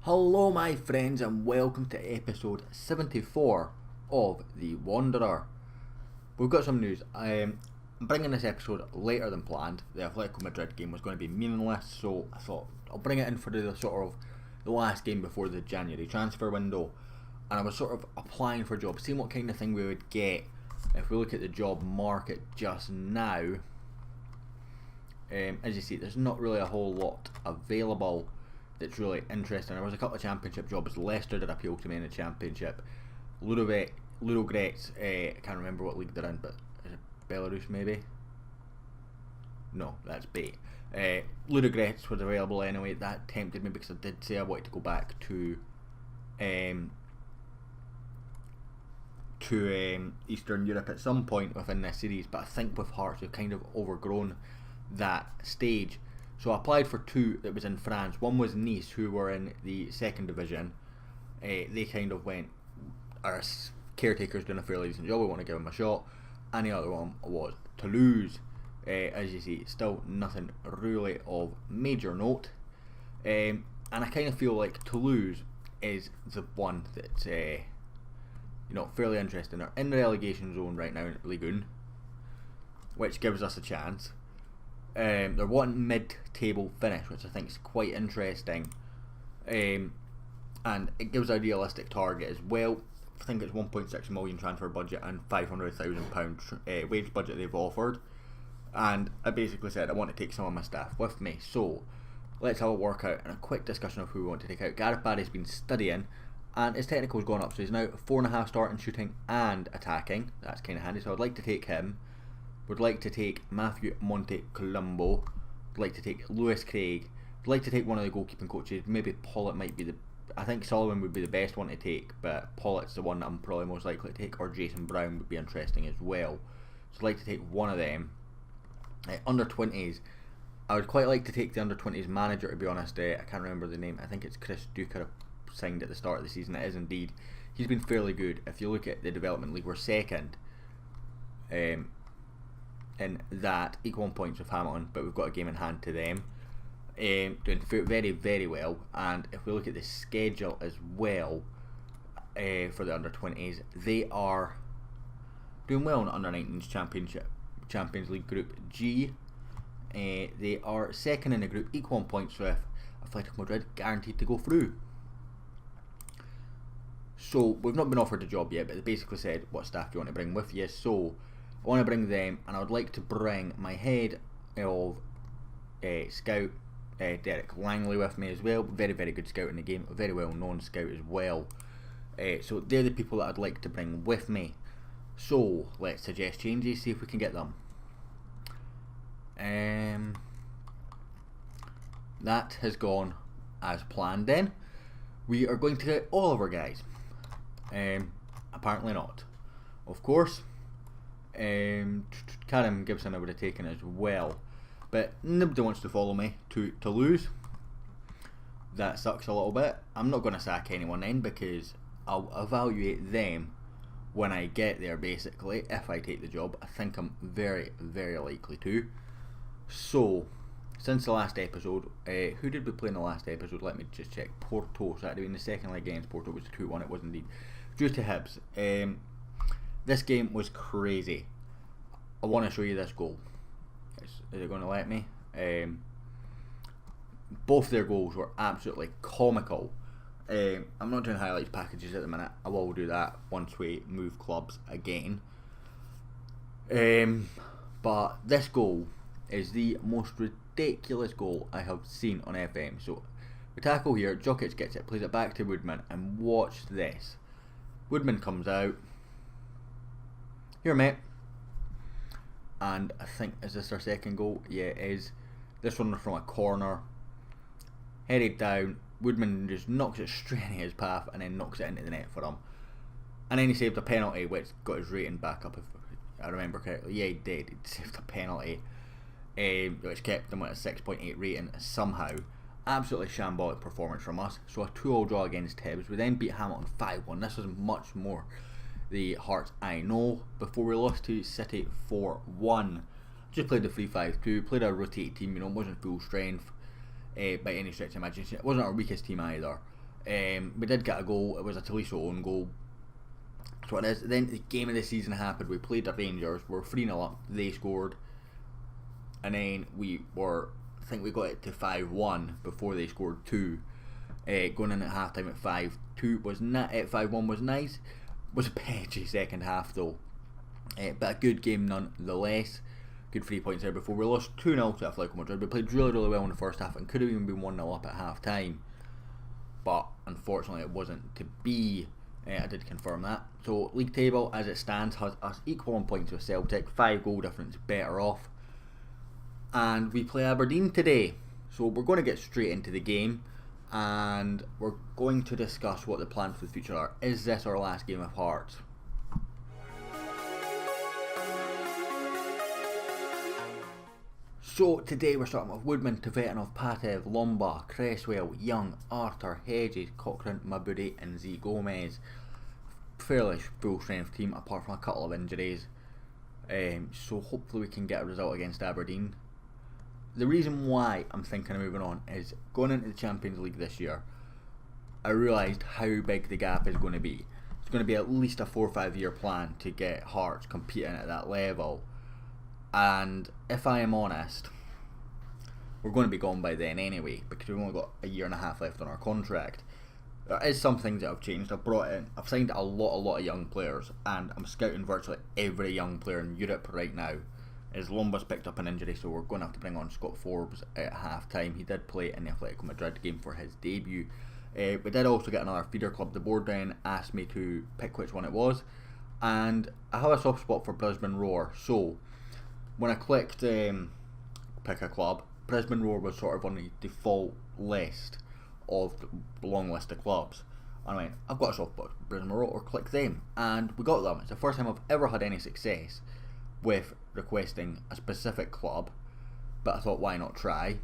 Hello my friends and welcome to episode 74 of The Wanderer. We've got some news. I'm bringing this episode later than planned. The Atletico Madrid game was going to be meaningless, so I thought I'll bring it in for the last game before the January transfer window. And I was sort of applying for jobs, seeing what kind of thing we would get if we look at the job market just now. As you see, there's not really a whole lot available that's really interesting. There was a couple of championship jobs. Leicester did appeal to me in the championship. Ludogorets, I can't remember what league they're in, but is it Belarus maybe? No, that's B. Ludogorets was available anyway. That tempted me because I did say I wanted to go back to Eastern Europe at some point within this series, but I think with Hearts we've kind of overgrown that stage. So I applied for two that was in France. One was Nice, who were in the second division. They kind of went, our caretaker's doing a fairly decent job, we want to give him a shot. And the other one was Toulouse. As you see, still nothing really of major note. And I kind of feel like Toulouse is the one that's fairly interesting. They're in the relegation zone right now in Ligue 1, which gives us a chance. They're wanting mid-table finish, which I think is quite interesting, and it gives a realistic target as well. I think it's 1.6 million transfer budget and £500,000 wage budget they've offered, and I basically said I want to take some of my staff with me. So let's have a workout and a quick discussion of who we want to take out. Gareth Barry's been studying, and his technical's gone up, so he's now 4.5 star in shooting and attacking. That's kind of handy. So I'd like to take him. Would like to take Matthew Montecolombo. Would like to take Lewis Craig. Would like to take one of the goalkeeping coaches. Maybe Pollitt might be the... I think Sullivan would be the best one to take, but Pollitt's the one that I'm probably most likely to take, or Jason Brown would be interesting as well. So I'd like to take one of them. Under 20s. I would quite like to take the under 20s manager, to be honest. I can't remember the name. I think it's Chris Duker signed at the start of the season. It is indeed. He's been fairly good. If you look at the development league, we're second. In that, equal on points with Hamilton, but we've got a game in hand to them. Doing very, very well. And if we look at the schedule as well, for the under 20s, they are doing well in the under 19s Champions League Group G. They are second in the group, equal on points with Atletico Madrid, guaranteed to go through. So we've not been offered a job yet, but they basically said, what staff do you want to bring with you? So I want to bring them, and I would like to bring my head of scout, Derek Langley, with me as well. Very, very good scout in the game, a very well known scout as well. So they're the people that I'd like to bring with me. So let's suggest changes, see if we can get them. That has gone as planned then. We are going to get all of our guys. Apparently not. Of course. Karen Gibson I would have taken as well, but nobody wants to follow me to Toulouse. That sucks a little bit. I'm not going to sack anyone in because I'll evaluate them when I get there, basically, if I take the job. I think I'm very, very likely to. So since the last episode, who did we play in the last episode? Let me just check. Porto. So that would be in the second leg against Porto. It was 2-1. It was indeed due to Hibs. This game was crazy. I want to show you this goal. Is it going to let me? Both their goals were absolutely comical. I'm not doing highlights packages at the minute. I will do that once we move clubs again. But this goal is the most ridiculous goal I have seen on FM. So we tackle here, Jokic gets it, plays it back to Woodman, and watch this. Woodman comes out. Here, mate. And I think, is this our second goal? Yeah, it is. This one from a corner. Headed down. Woodman just knocks it straight in his path and then knocks it into the net for him. And then he saved a penalty, which got his rating back up, if I remember correctly. Yeah, he did. He saved a penalty, which kept him at a 6.8 rating somehow. Absolutely shambolic performance from us. So a 2-2 draw against Hibs. We then beat Hamilton 5-1. This was much more the Hearts I know, before we lost to City 4-1. Just played the 3-5-2, played a rotated team, wasn't full strength by any stretch of imagination. It wasn't our weakest team either. We did get a goal. It was a Taliso own goal. So it is. Then the game of the season happened. We played the Rangers. We're 3-0 up. They scored. And then I think we got it to 5-1 before they scored 2. Going in at half time at 5-2 was at 5-1 was nice. Was a patchy second half though. But a good game nonetheless. Good 3 points there before we lost 2-0 to Atletico Madrid. We played really, really well in the first half and could have even been 1-0 up at half time. But unfortunately it wasn't to be. I did confirm that. So league table as it stands has us equal on points with Celtic, 5 goal difference better off. And we play Aberdeen today. So we're going to get straight into the game and we're going to discuss what the plans for the future are. Is this our last game of Hearts? So today we're starting with Woodman, Tvetanov, Patev, Lomba, Cresswell, Young, Arthur, Hedges, Cochrane, Mabudi and Z Gomez. Fairly full strength team apart from a couple of injuries. So hopefully we can get a result against Aberdeen. The reason why I'm thinking of moving on is going into the Champions League this year, I realised how big the gap is going to be. It's going to be at least a 4 or 5 year plan to get Hearts competing at that level. And if I am honest, we're going to be gone by then anyway, because we've only got a year and a half left on our contract. There is some things that have changed. I've signed a lot of young players, and I'm scouting virtually every young player in Europe right now. As Lomba's picked up an injury, so we're going to have to bring on Scott Forbes at half time. He did play in the Atletico Madrid game for his debut. We did also get another feeder club. The board then asked me to pick which one it was, and I have a soft spot for Brisbane Roar. So when I clicked pick a club, Brisbane Roar was sort of on the default list of the long list of clubs. And I went, I've got a soft spot for Brisbane Roar, or click them. And we got them. It's the first time I've ever had any success with requesting a specific club, but I thought, why not try?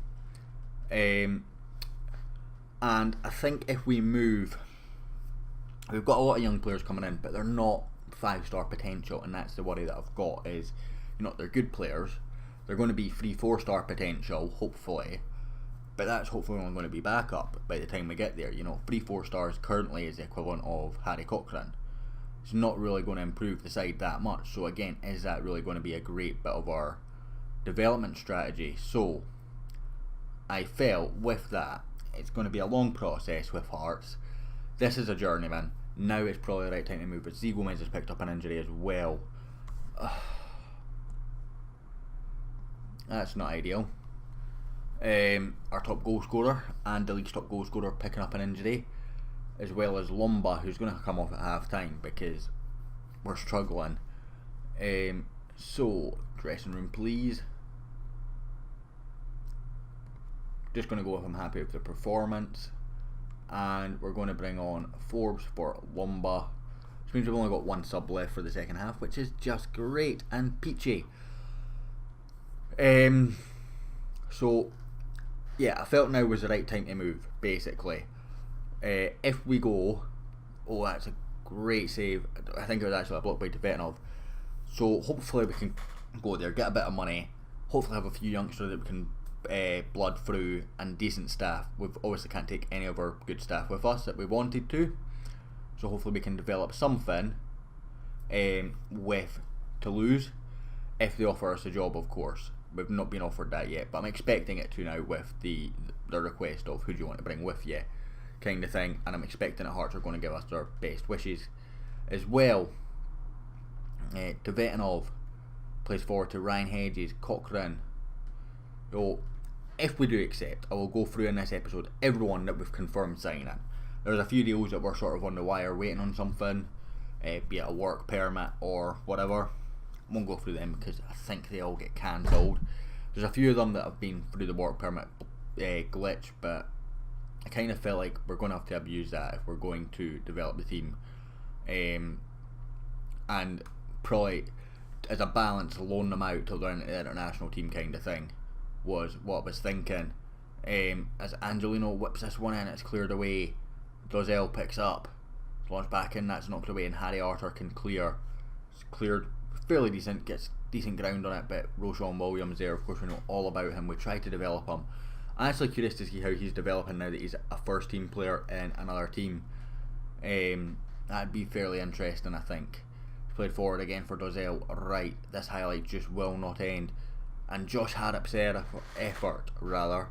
And I think if we move, we've got a lot of young players coming in, but they're not 5-star potential, and that's the worry that I've got is, they're good players. They're going to be 3-4 star potential, hopefully, but that's hopefully only going to be backup by the time we get there. 3-4 stars currently is the equivalent of Harry Cochrane. It's not really going to improve the side that much. So again, is that really going to be a great bit of our development strategy? So I felt with that, it's going to be a long process with Hearts. This is a journeyman. Now it's probably the right time to move. But Z Gomez has picked up an injury as well. That's not ideal. Our top goal scorer and the league's top goal scorer picking up an injury, as well as Lomba, who's going to come off at half time because we're struggling. So dressing room please. Just going to go if I'm happy with the performance, and we're going to bring on Forbes for Lomba, which means we've only got 1 sub left for the second half, which is just great and peachy. So yeah, I felt now was the right time to move, basically. If we go, that's a great save. I think it was actually a block by Tvetanov. So hopefully we can go there, get a bit of money, hopefully have a few youngsters that we can blood through, and decent staff. We obviously can't take any of our good staff with us that we wanted to, so hopefully we can develop something with Toulouse, if they offer us a job, of course. We've not been offered that yet, but I'm expecting it to now with the request of who do you want to bring with you kind of thing, and I'm expecting that Hearts are going to give us their best wishes as well. Tvetanov plays forward to Ryan Hedges, Cochrane. So if we do accept, I will go through in this episode everyone that we've confirmed signing. There's a few deals that were sort of on the wire waiting on something, be it a work permit or whatever. I won't go through them because I think they all get cancelled. There's a few of them that have been through the work permit glitch, but I kind of feel like we're going to have to abuse that if we're going to develop the team, and probably as a balance loan them out till they're in the international team kind of thing was what I was thinking. As Angelino whips this one in, it's cleared away. Dozell picks up, it's launched back in, that's knocked away, and Harry Arthur can clear. It's cleared fairly decent, gets decent ground on it, but Roshan Williams there, of course we know all about him, we tried to develop him, I'm actually curious to see how he's developing now that he's a first team player in another team. That'd be fairly interesting, I think. He's played forward again for Dozzell. Right, this highlight just will not end. And Josh Harrop's effort was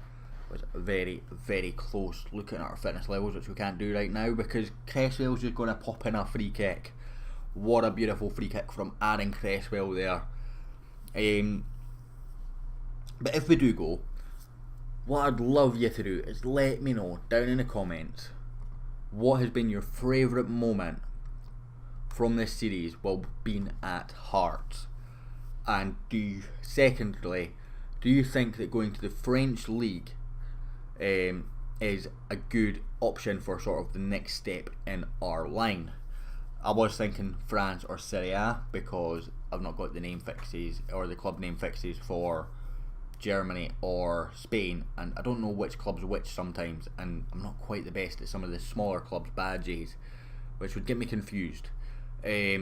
very, very close. Looking at our fitness levels, which we can't do right now because Cresswell's just going to pop in a free kick. What a beautiful free kick from Aaron Cresswell there. But if we do go, what I'd love you to do is let me know down in the comments what has been your favourite moment from this series while being at Hearts. And secondly, do you think that going to the French League is a good option for sort of the next step in our line? I was thinking France or Serie A because I've not got the name fixes or the club name fixes for Germany or Spain, and I don't know which club's which sometimes, and I'm not quite the best at some of the smaller clubs' badges, which would get me confused. I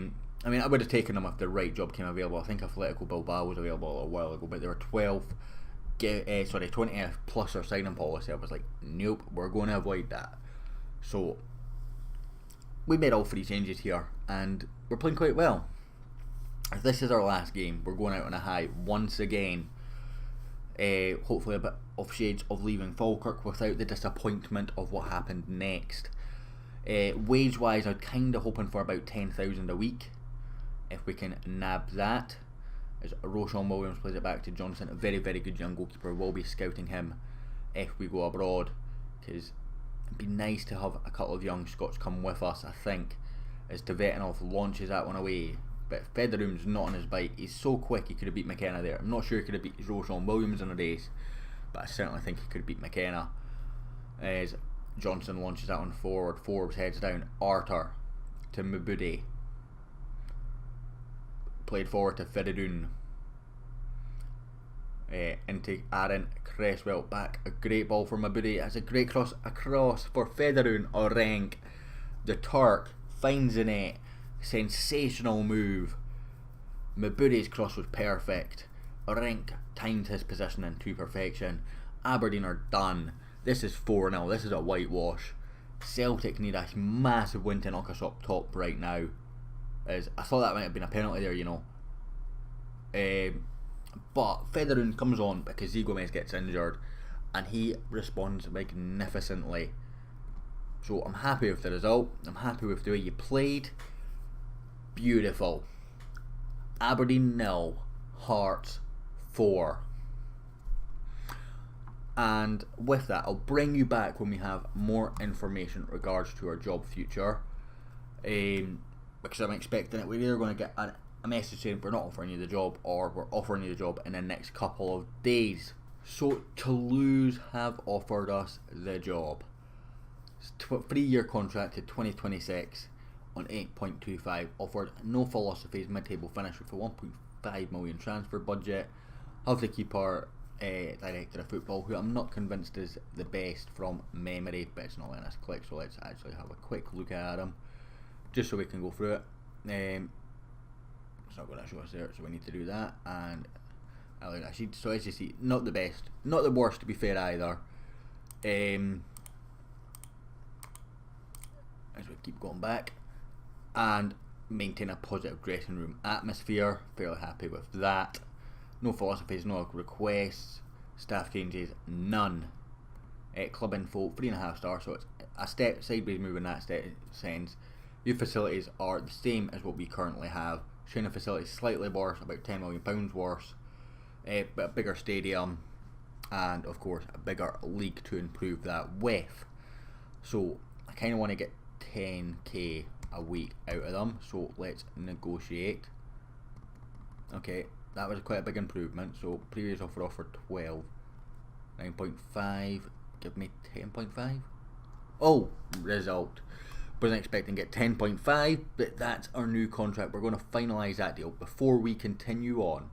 mean, I would have taken them if the right job came available. I think Atletico Bilbao was available a while ago, but they were 20 plus our signing policy. I was like, nope, we're going to avoid that. So we made all 3 changes here, and we're playing quite well. If this is our last game, we're going out on a high once again. Hopefully a bit of shades of leaving Falkirk without the disappointment of what happened next. Wage wise, I'm kind of hoping for about 10,000 a week if we can nab that, as Roshan Williams plays it back to Johnson, a very, very good young goalkeeper. We'll be scouting him if we go abroad, because it'd be nice to have a couple of young Scots come with us, I think, as Tvetanov launches that one away. But Federum's not on his bike. He's so quick he could have beat McKenna there. I'm not sure he could have beat Roshan Williams in a race, but I certainly think he could have beat McKenna. As Johnson launches that one forward, Forbes heads down, Arter to Mbude, played forward to Fedidun, into Aaron Cresswell, back, a great ball for Mbude, that's a great cross across for Federun. Orenk, the Turk, finds the net, sensational move. Mbude's cross was perfect, Orenk timed his positioning to perfection. Aberdeen are done. This is 4-0, this is a whitewash. Celtic need a massive win to knock us up top right now. As I thought that might have been a penalty there, you know. But Federun comes on because Zigomez gets injured and he responds magnificently. So I'm happy with the result, I'm happy with the way you played. Beautiful. Aberdeen 0, Hearts 4. And with that, I'll bring you back when we have more information in regards to our job future. Because I'm expecting it, we're either going to get a message saying we're not offering you the job, or we're offering you the job in the next couple of days. So Toulouse have offered us the job. It's a 3-year contract to 2026 on 8.25. Offered no philosophies, mid-table finish with a 1.5 million transfer budget. Have to keep our director of football, who I'm not convinced is the best from memory, but it's not letting us click, so let's actually have a quick look at him just so we can go through it. It's not going to show us there, so we need to do that. And so as you see, not the best, not the worst to be fair either. As we keep going back, and maintain a positive dressing room atmosphere, fairly happy with that. No philosophies, no requests, staff changes, none. Club info, 3.5 stars, so it's a step sideways move in that sense. New facilities are the same as what we currently have. Training facilities slightly worse, about £10 million worse, but a bigger stadium, and of course a bigger league to improve that with. So I kind of want to get 10k a week out of them, so let's negotiate. Okay, that was quite a big improvement. So previous offer offered 12, 9.5, give me 10.5. Oh, result. Wasn't expecting to get 10.5, but that's our new contract. We're going to finalise that deal. Before we continue on,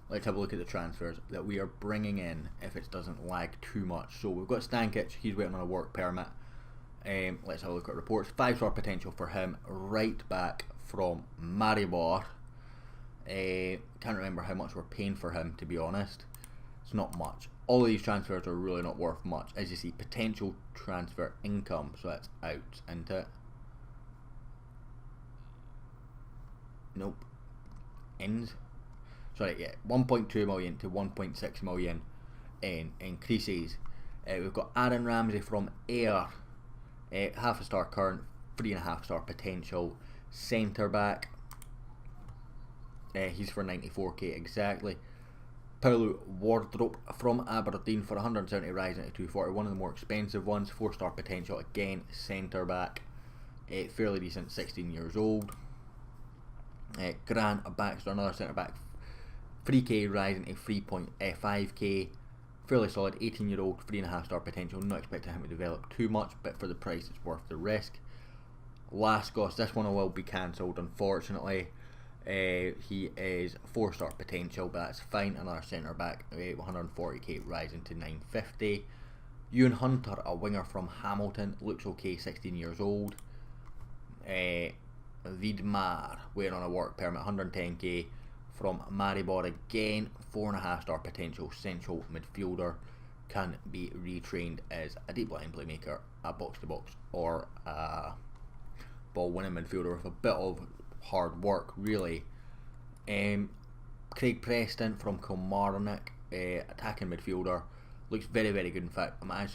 let's have a look at the transfers that we are bringing in, if it doesn't lag too much. So we've got Stankic, he's waiting on a work permit. Let's have a look at reports. 5-star potential for him, right back from Maribor. Can't remember how much we're paying for him, to be honest. It's not much. all of these transfers are really not worth much. As you see, potential transfer income, so that's out, isn't it? Nope. Ins. Sorry, yeah, 1.2 million to 1.6 million in increases. We've got Aaron Ramsey from Ayr, half a star current, 3.5 star potential, centre back. He's for 94k exactly. Paulo Wardrope from Aberdeen for 170, rising to 240. One of the more expensive ones, 4-star potential again, centre back, fairly decent, 16 years old. Grant Baxter, another centre back, 3k rising to 3.5k. Fairly solid, 18-year-old, 3.5-star potential. Not expecting him to develop too much, but for the price, it's worth the risk. Laskos, this one will be cancelled, unfortunately. He is 4-star potential, but that's fine. Another centre back, 140k, rising to 950. Ewan Hunter, a winger from Hamilton, looks okay, 16 years old. Vidmar, waiting on a work permit, 110k. From Maribor again, 4.5-star potential, central midfielder, can be retrained as a deep line playmaker, a box to box, or a ball winning midfielder with a bit of hard work, really. Craig Preston from Kilmarnock, attacking midfielder, looks very, very good. In fact, I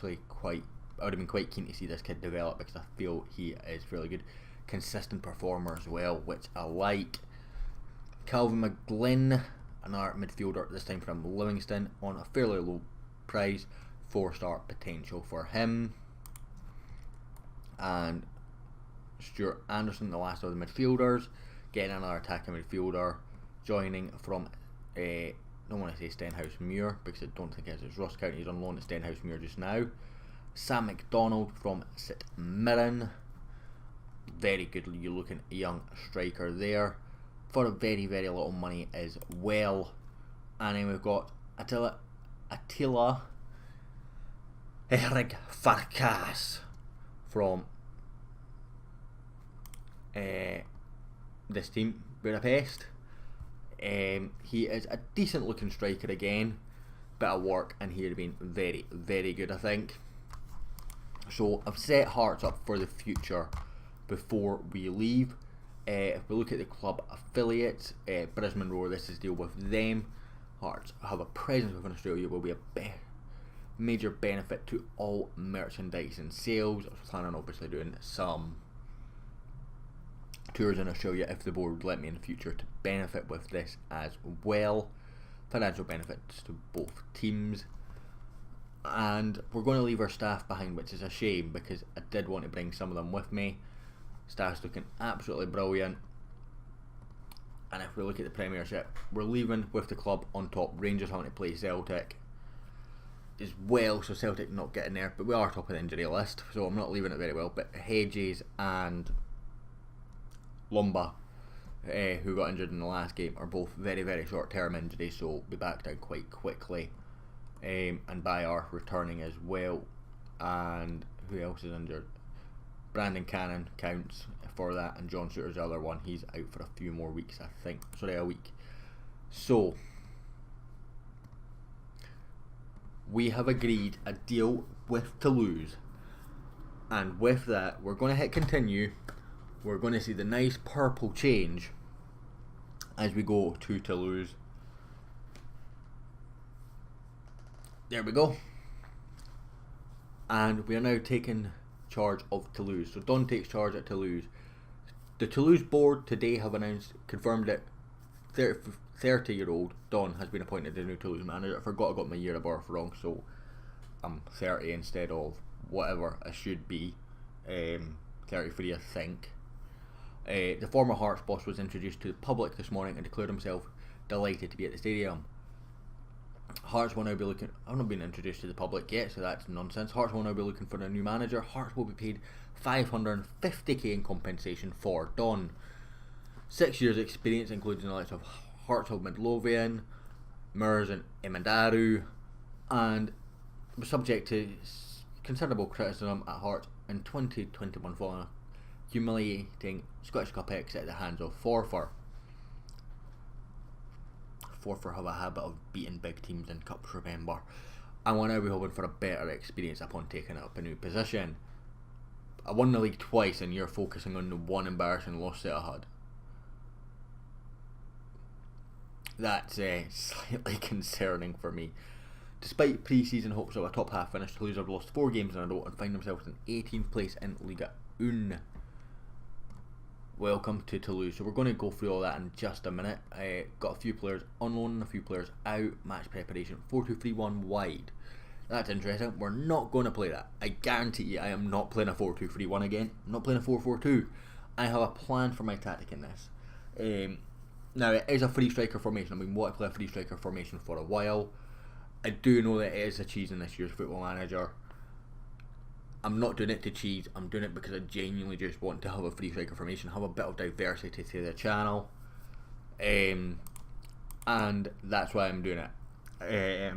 would have been quite keen to see this kid develop because I feel he is fairly good. Consistent performer as well, which I like. Calvin McGlynn, another midfielder, this time from Livingston, on a fairly low price, 4-star potential for him. And Stuart Anderson, the last of the midfielders, getting another attacking midfielder, joining from, I don't want to say Stenhouse Muir because I don't think it's Ross County. He's on loan at Stenhouse Muir just now. Sam McDonald from St Mirren, very good looking young striker there, for a very, very little money as well. And then we've got Attila Erik Farkas from this team, Budapest. He is a decent looking striker again, bit of work, and he would have been very, very good, I think. So I've set Hearts up for the future before we leave. If we look at the club affiliates, Brisbane Roar, this is deal with them. Hearts have a presence within Australia, will be a major benefit to all merchandise and sales. I was planning on obviously doing some tours in Australia if the board would let me in the future to benefit with this as well. Financial benefits to both teams. And we're going to leave our staff behind, which is a shame because I did want to bring some of them with me. Staff's looking absolutely brilliant. And if we look at the Premiership, we're leaving with the club on top. Rangers having to play Celtic as well, so Celtic not getting there, but we are top of the injury list, so I'm not leaving it very well. But Hedges and Lumba, who got injured in the last game, are both very, very short term injuries, so will be back down quite quickly. And Bayar returning as well. And who else is injured? Brandon Cannon counts for that, and John Shooter's the other one. He's out for a few more weeks, I think. Sorry, a week. So we have agreed a deal with Toulouse, and with that we're going to hit continue. We're going to see the nice purple change as we go to Toulouse. There we go. And we are now taking charge of Toulouse. So Don takes charge at Toulouse. The Toulouse board today have confirmed that 30-year-old Don has been appointed the new Toulouse manager. I forgot I got my year of birth wrong, so I'm 30 instead of whatever I should be. 33, I think. The former Hearts boss was introduced to the public this morning and declared himself delighted to be at the stadium. Hearts will now be looking. I've not been introduced to the public yet, so that's nonsense. Hearts will now be looking for a new manager. Hearts will be paid 550k in compensation for Don. 6 years experience, including the likes of Heart of Midlothian, Mers and Imandaru, and was subject to considerable criticism at Hearts in 2021 following a humiliating Scottish Cup exit at the hands of Forfar. Forfar have a habit of beating big teams in cups, remember. I want to be hoping for a better experience upon taking up a new position. I won the league twice and you're focusing on the one embarrassing loss that I had. That's slightly concerning for me. Despite pre-season hopes of a top half finish, Toulouse have lost 4 games in a row and find themselves in 18th place in Liga 1. Welcome to Toulouse. So we're going to go through all that in just a minute. Got a few players on loan and a few players out. Match preparation 4-2-3-1 wide. That's interesting. We're not going to play that. I guarantee you I am not playing a 4-2-3-1 again. I'm not playing a 4-4-2. I have a plan for my tactic in this. Now it is a free striker formation. I've been wanting to play a free striker formation for a while. I do know that it is a cheese in this year's Football Manager. I'm not doing it to cheese. I'm doing it because I genuinely just want to have a free striker formation, have a bit of diversity to the channel, and that's why I'm doing it.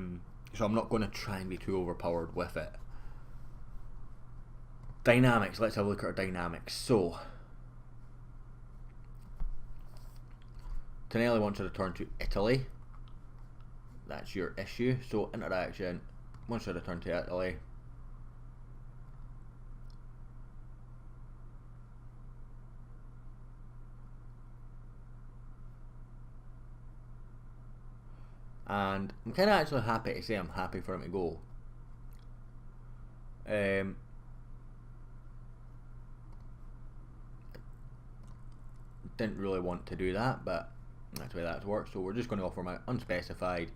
So I'm not going to try and be too overpowered with it. Dynamics. Let's have a look at our dynamics. So Tonelli wants to return to Italy. That's your issue. So interaction wants to return to Italy. And I'm kind of actually happy to say I'm happy for him to go. Didn't really want to do that, but that's the way that works. So we're just going to offer my unspecified.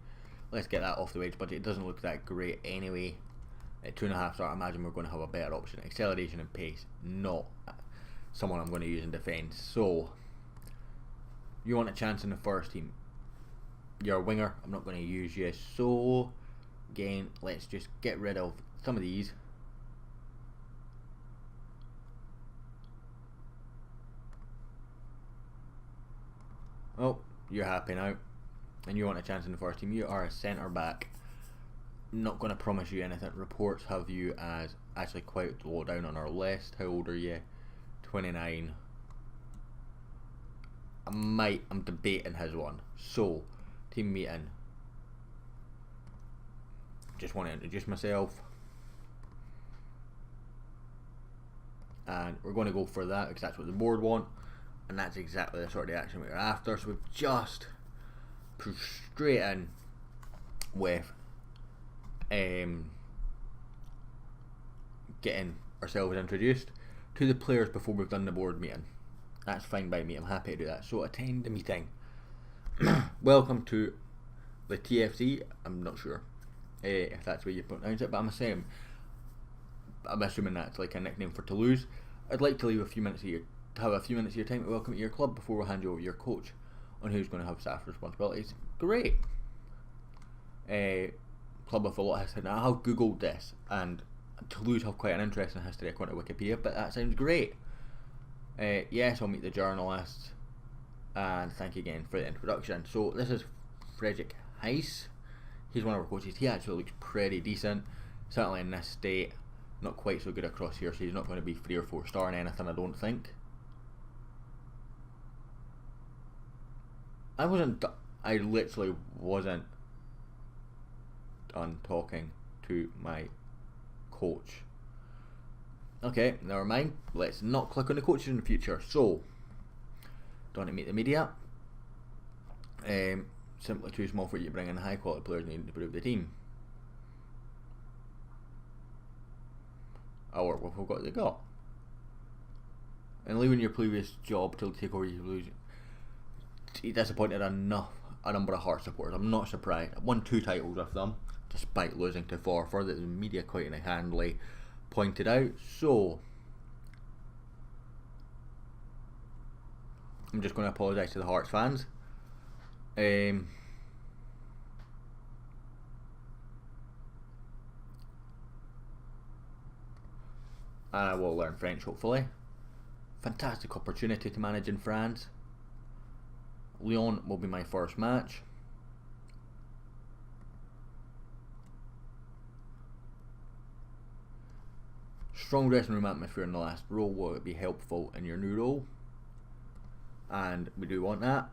Let's get that off the wage budget. It doesn't look that great anyway. At 2.5 star, I imagine we're going to have a better option. Acceleration and pace, not someone I'm going to use in defence. So you want a chance in the first team. You're a winger. I'm not going to use you. So again, let's just get rid of some of these. Oh, you're happy now. And you want a chance in the first team. You are a centre back. Not going to promise you anything. Reports have you as actually quite low down on our list. How old are you? 29. I'm debating his one. So, team meeting. Just want to introduce myself. And we're going to go for that because that's what the board want. And that's exactly the sort of action we're after. So we've just pushed straight in with getting ourselves introduced to the players before we've done the board meeting. That's fine by me. I'm happy to do that. So attend the meeting. Welcome to the TFC. I'm not sure if that's the way you pronounce it, but I'm assuming that's like a nickname for Toulouse. I'd like to leave a few minutes of your time to welcome to your club before we hand you over your coach on who's going to have staff responsibilities. Great. Club with a lot of history. Now I have googled this, and Toulouse have quite an interesting history according to Wikipedia, but that sounds great. Yes, I'll meet the journalists, and thank you again for the introduction. So this is Frederick Heiss. He's one of our coaches. He actually looks pretty decent, certainly in this state. Not quite so good across here, so he's not going to be 3 or 4 star in anything, I don't think. I literally wasn't done talking to my coach. Okay, never mind. Let's not click on the coaches in the future. So, don't want to meet the media. Simply too small for you to bring in high quality players needing to improve the team. I'll work with what they got. And leaving your previous job to take over, you lose. He disappointed a number of Heart supporters. I'm not surprised. I won 2 titles with them, despite losing to Forfar, that the media quite handily pointed out. So I'm just going to apologise to the Hearts fans. I will learn French, hopefully. Fantastic opportunity to manage in France. Lyon will be my first match. Strong dressing room atmosphere in the last role. Will it be helpful in your new role? And we do want that.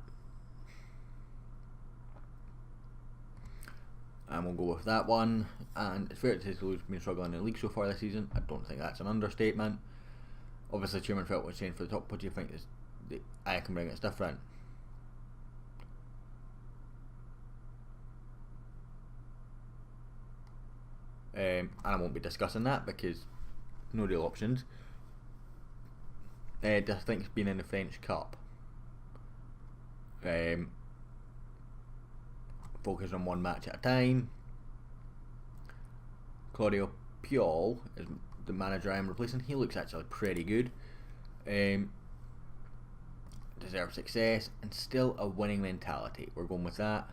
and we'll go with that one. And it's fair to say Toulouse have been struggling in the league so far this season. I don't think that's an understatement. Obviously, Chairman felt was saying for the top. What do you think I can bring? It's different. And I won't be discussing that because no real options. I think it's been in the French Cup. Focus on one match at a time. Claudio Piol is the manager I am replacing. He looks actually pretty good. Deserves success and still a winning mentality. We're going with that.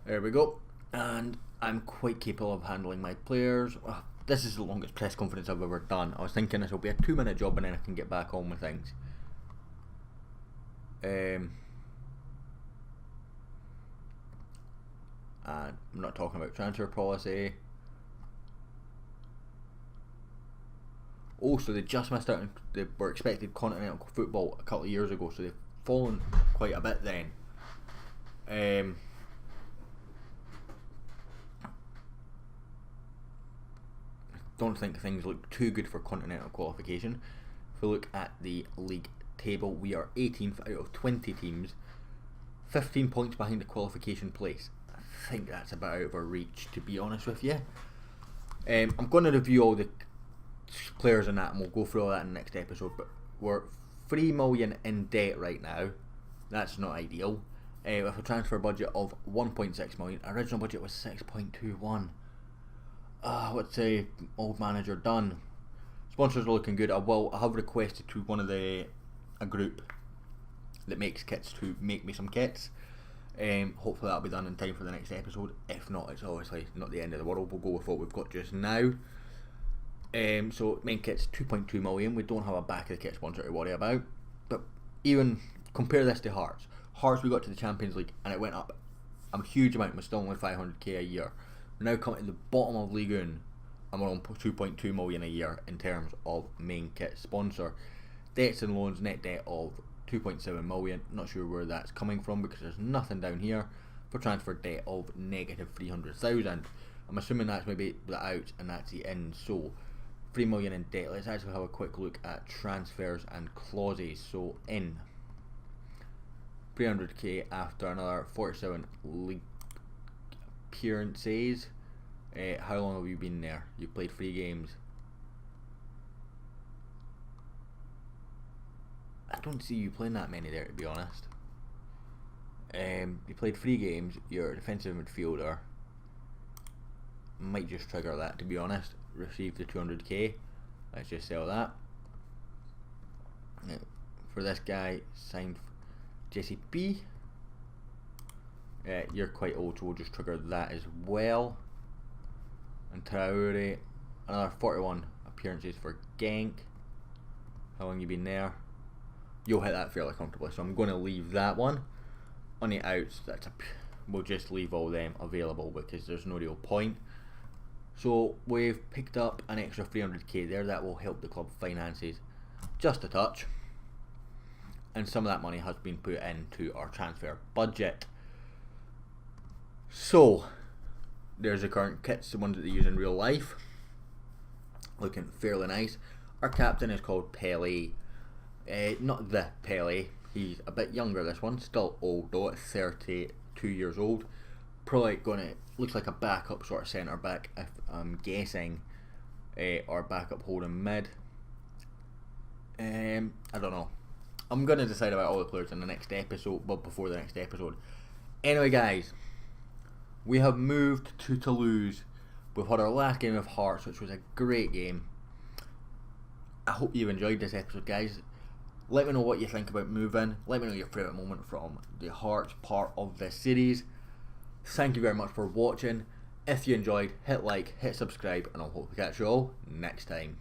There we go. And I'm quite capable of handling my players. This is the longest press conference I've ever done. I was thinking this will be a 2-minute job and then I can get back on with things. And I'm not talking about transfer policy. Oh, so they just missed out. They were expected continental football a couple of years ago, so they've fallen quite a bit then. Don't think things look too good for continental qualification. If we look at the league table, we are 18th out of 20 teams, 15 points behind the qualification place. I think that's about out of our reach, to be honest with you. I'm going to review all the players in that and we'll go through all that in the next episode, but we're 3 million in debt right now. That's not ideal. With a transfer budget of 1.6 million, original budget was 6.21. What's the old manager done? Sponsors are looking good. I have requested to a group that makes kits to make me some kits. Hopefully that'll be done in time for the next episode. If not, it's obviously not the end of the world. We'll go with what we've got just now. So main kit's 2.2 million. We don't have a back of the kit sponsor to worry about. But even compare this to Hearts. Hearts, we got to the Champions League and it went up a huge amount. We're still only 500k a year. We're now coming to the bottom of League 1 and we're on 2.2 million a year in terms of main kit sponsor. Debts and loans, net debt of 2.7 million. Not sure where that's coming from because there's nothing down here. For transfer debt of negative 300,000. I'm assuming that's maybe the out and that's the in. So 3 million in debt. Let's actually have a quick look at transfers and clauses. So in 300k after another 47 league appearances. How long have you been there? You've played 3 games. I don't see you playing that many there, to be honest. You played 3 games. You're a defensive midfielder. Might just trigger that, to be honest. Receive the 200k. Let's just sell that. For this guy, signed JCP. You're quite old, so we'll just trigger that as well. And Traore, another 41 appearances for Genk. How long you been there? You'll hit that fairly comfortably, so I'm going to leave that one. On the outs, we'll just leave all them available because there's no real point. So we've picked up an extra 300k there. That will help the club finances just a touch. And some of that money has been put into our transfer budget. So there's the current kits, the ones that they use in real life. Looking fairly nice. Our captain is called Pele. Not the Pele. He's a bit younger, this one. Still old though, at 32 years old. Probably looks like a backup sort of centre back, if I'm guessing. Or backup holding mid. I don't know. I'm going to decide about all the players in the next episode, but before the next episode. Anyway guys, we have moved to Toulouse. We've had our last game of Hearts, which was a great game. I hope you enjoyed this episode, guys. Let me know what you think about moving. Let me know your favourite moment from the Hearts part of this series. Thank you very much for watching. If you enjoyed, hit like, hit subscribe, and I'll hope to catch you all next time.